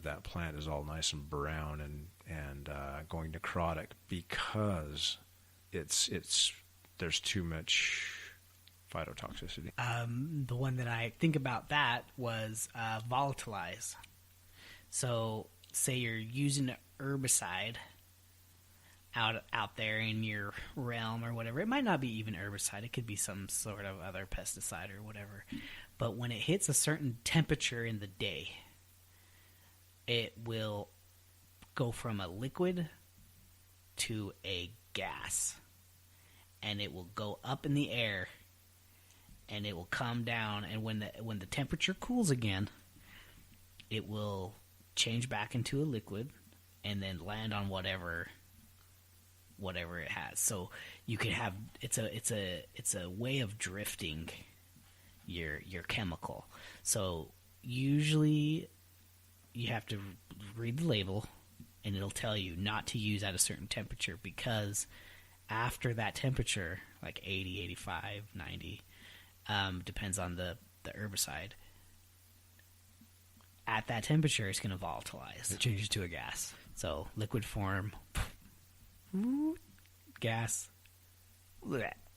that plant is all nice and brown and going necrotic because there's too much phytotoxicity. The one that I think about that was volatilize. So say you're using an herbicide out there in your realm or whatever. It might not be even herbicide. It could be some sort of other pesticide or whatever. But when it hits a certain temperature in the day, it will go from a liquid to a gas. And it will go up in the air and it will come down. And when the temperature cools again, it will change back into a liquid and then land on whatever it has. So you can have it's a way of drifting your chemical. So usually you have to read the label and it'll tell you not to use at a certain temperature, because after that temperature, like 80, 85, 90, depends on the herbicide, at that temperature it's going to volatilize. It changes to a gas. So liquid form, gas,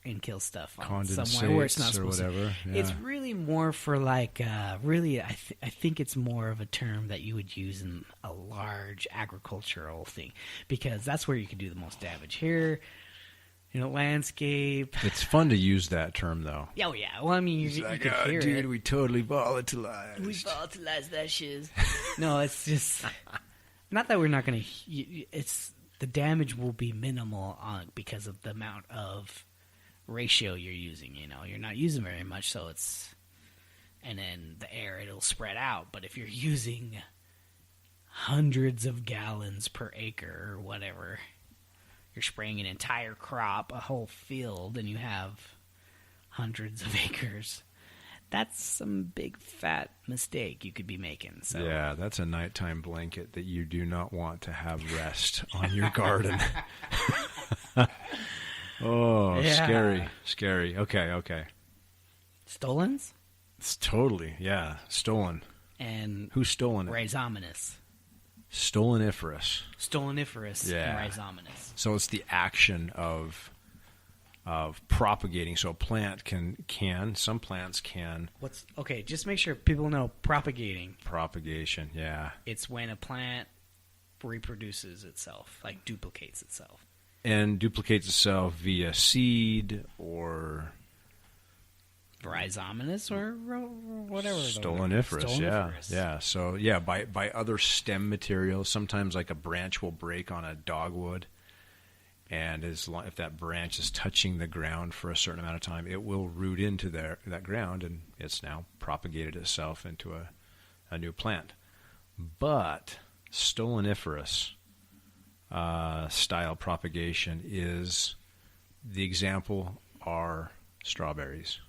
and kill stuff on somewhere where it's not supposed to. Yeah. It's really more for like, really, I think it's more of a term that you would use in a large agricultural thing, because that's where you can do the most damage. Here, landscape. It's fun to use that term, though. Oh, yeah. Well, I mean, you could hear dude, it. we totally volatilized. We volatilized that shiz. No, it's just... Not that we're not going to... The damage will be minimal because of the amount of ratio you're using, You're not using very much, so it's... And then the air, it'll spread out. But if you're using hundreds of gallons per acre or whatever... You're spraying an entire crop, a whole field, and you have hundreds of acres. That's some big fat mistake you could be making. So. Yeah, that's a nighttime blanket that you do not want to have rest on your garden. Oh, yeah. Scary. Okay. Stolons? It's totally, yeah, stolen. And who's stolen it? Rhizominous. Stoloniferous. Yeah. And rhizominous. So it's the action of propagating. So a plant some plants can. Just make sure people know propagating. Propagation, yeah. It's when a plant reproduces itself, like duplicates itself. And duplicates itself via seed or... Rhizominous or whatever. Stoloniferous, yeah. So, by other stem materials, sometimes like a branch will break on a dogwood, and if that branch is touching the ground for a certain amount of time, it will root into that ground, and it's now propagated itself into a new plant. But stoloniferous style propagation is, the example are strawberries,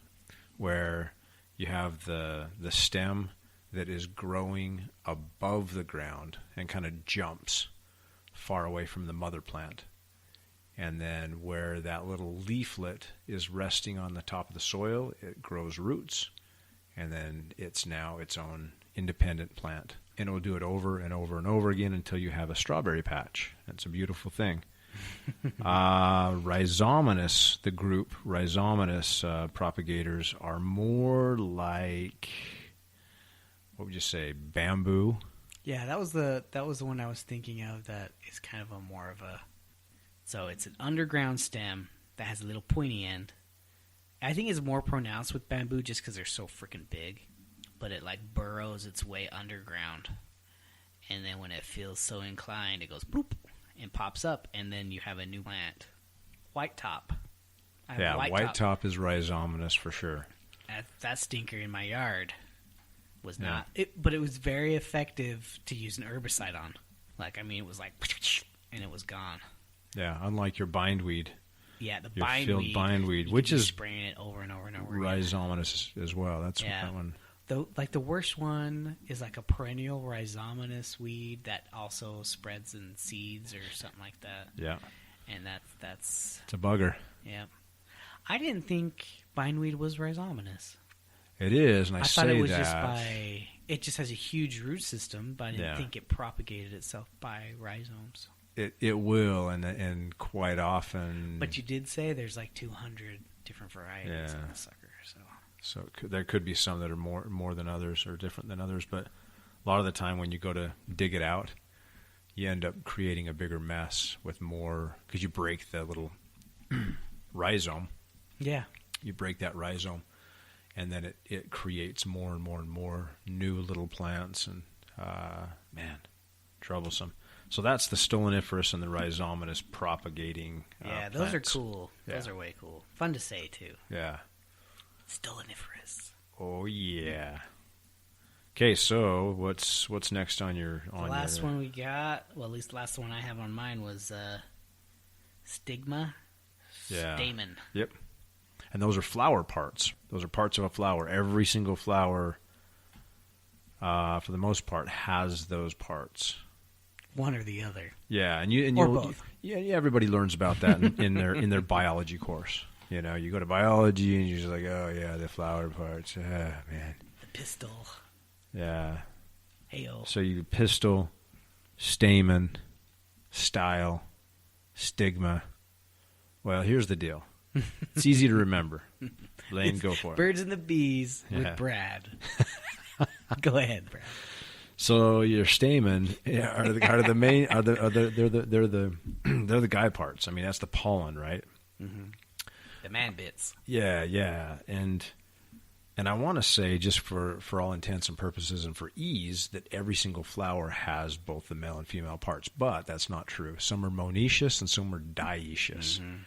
where you have the stem that is growing above the ground and kind of jumps far away from the mother plant. And then where that little leaflet is resting on the top of the soil, it grows roots, and then it's now its own independent plant. And it will do it over and over and over again until you have a strawberry patch. It's a beautiful thing. Rhizominous, the group rhizominous propagators are more like, what would you say, bamboo? Yeah, that was the one I was thinking of. That is kind of so it's an underground stem that has a little pointy end. I think it's more pronounced with bamboo just because they're so freaking big, but it like burrows its way underground, and then when it feels so inclined, it goes bloop and pops up, and then you have a new plant. White top. White top is rhizominous for sure. That stinker in my yard was not, but it was very effective to use an herbicide on. It was like, and it was gone. Yeah, unlike your bindweed. Yeah, the bindweed, which is spraying it over and over and over. Rhizominous as well. That's that one. The worst one is like a perennial rhizominous weed that also spreads in seeds or something like that. Yeah. And that's it's a bugger. Yeah. I didn't think bindweed was rhizominous. It is, and I thought it was that. just by It just has a huge root system, but I didn't think it propagated itself by rhizomes. It will, and quite often. But you did say there's like 200 different varieties of the sucker. So there could be some that are more than others or different than others, but a lot of the time when you go to dig it out, you end up creating a bigger mess with more, because you break the little rhizome. Yeah. You break that rhizome, and then it creates more and more and more new little plants, and troublesome. So that's the stoloniferous and the rhizomatous propagating those plants. are cool. Yeah. Those are way cool. Fun to say, too. Yeah. Stoloniferous. Oh, yeah. Okay, so what's next on your... The last one we got, well, at least the last one I have on mine was stigma, stamen. Yep. And those are flower parts. Those are parts of a flower. Every single flower, for the most part, has those parts. One or the other. Yeah, and both. Yeah, everybody learns about that in their biology course. You know, you go to biology and you're just like, oh yeah, the flower parts. Man. The pistil. Yeah. Heyo. So you pistil, stamen, style, stigma. Well, here's the deal. It's easy to remember. Lane, go for it. Birds and the bees with Brad. Go ahead, Brad. So your stamen are the main they're the guy parts. I mean, that's the pollen, right? Mm-hmm. The man bits. Yeah, and I want to say, just for all intents and purposes and for ease, that every single flower has both the male and female parts, but that's not true. Some are monoecious and some are dioecious. Mm-hmm.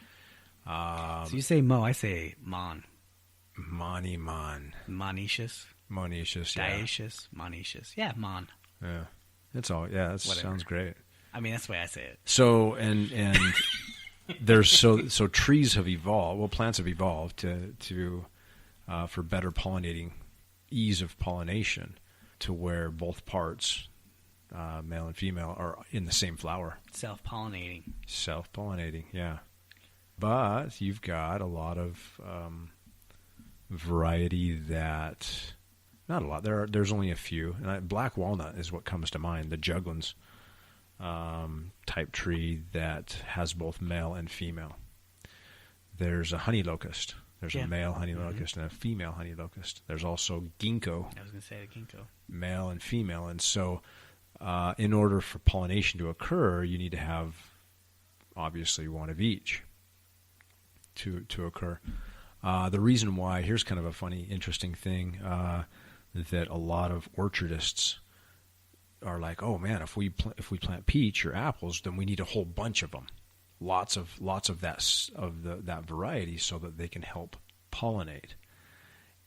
So you say mo, I say mon. Mon. Monoecious. Monoecious, yeah. Dioecious, monoecious. Yeah, mon. Yeah. That's all. Yeah, that sounds great. I mean, that's the way I say it. So, and there's so trees have evolved. Well, plants have evolved to for better pollinating, ease of pollination, to where both parts, male and female, are in the same flower. Self-pollinating. Self-pollinating, yeah. But you've got a lot of variety that, not a lot. There's only a few. And black walnut is what comes to mind. The juglans type tree that has both male and female. There's a honey locust. There's a male honey locust and a female honey locust. There's also ginkgo. I was going to say the ginkgo. Male and female. And so in order for pollination to occur, you need to have, obviously, one of each to occur. The reason why, here's kind of a funny, interesting thing, that a lot of orchardists are like, oh man, if we plant peach or apples, then we need a whole bunch of them, lots of that variety, so that they can help pollinate.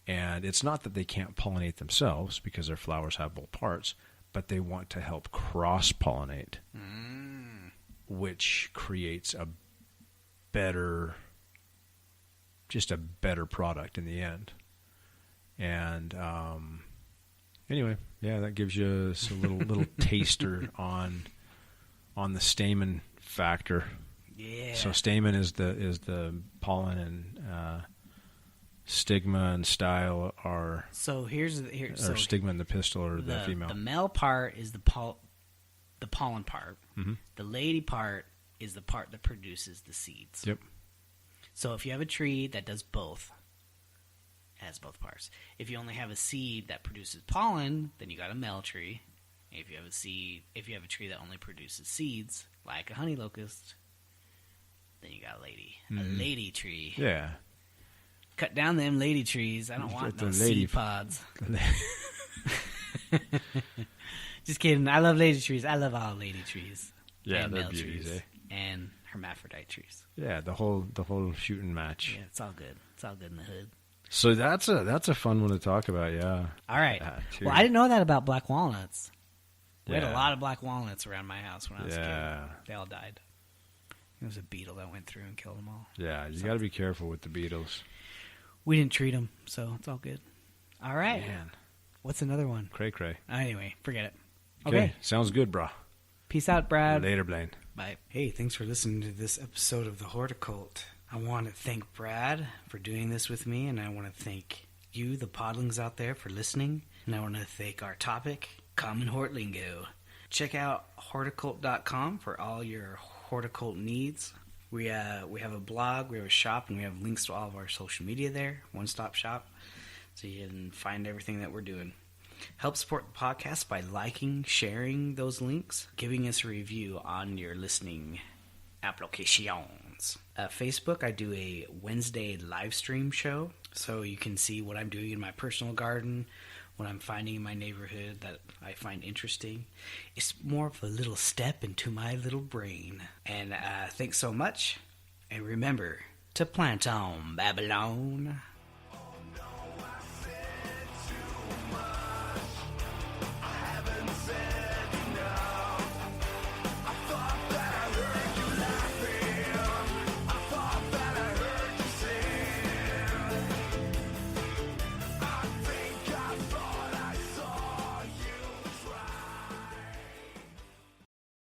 And it's not that they can't pollinate themselves, because their flowers have both parts, but they want to help cross-pollinate, which creates a better product in the end. And anyway, yeah, that gives you a little taster on the stamen factor. Yeah. So stamen is the pollen, and stigma and style are. So here's stigma and the pistil are the female. The male part is the pollen part. Mm-hmm. The lady part is the part that produces the seeds. Yep. So if you have a tree that does both, it has both parts. If you only have a seed that produces pollen, then you got a male tree. If you have a tree that only produces seeds, like a honey locust, then you got a lady tree. Yeah. Cut down them lady trees. I don't want no seed pods. Just kidding. I love lady trees. I love all lady trees. Yeah, and they're male beauties, trees eh? and hermaphrodite trees. Yeah, the whole shooting match. Yeah, it's all good. It's all good in the hood. So that's a fun one to talk about. Yeah. All right. Well, I didn't know that about black walnuts. We had Yeah. a lot of black walnuts around my house when I was a Yeah. kid. They all died. It was a beetle that went through and killed them all. Yeah, you got to be careful with the beetles. We didn't treat them, so it's all good. All right. Man. What's another one? Cray. Anyway, forget it. Okay. Sounds good, brah. Peace out, Brad. Later, Blaine. Bye. Hey, thanks for listening to this episode of The Horticult. I want to thank Brad for doing this with me, and I want to thank you, the podlings out there, for listening. And I want to thank our topic, Common Hort Lingo. Check out horticult.com for all your horticult needs. We have a blog, we have a shop, and we have links to all of our social media there. One-stop shop. So you can find everything that we're doing. Help support the podcast by liking, sharing those links, giving us a review on your listening applications. Facebook, I do a Wednesday live stream show, so you can see what I'm doing in my personal garden, what I'm finding in my neighborhood that I find interesting. It's more of a little step into my little brain. And thanks so much. And remember to plant on, Babylon.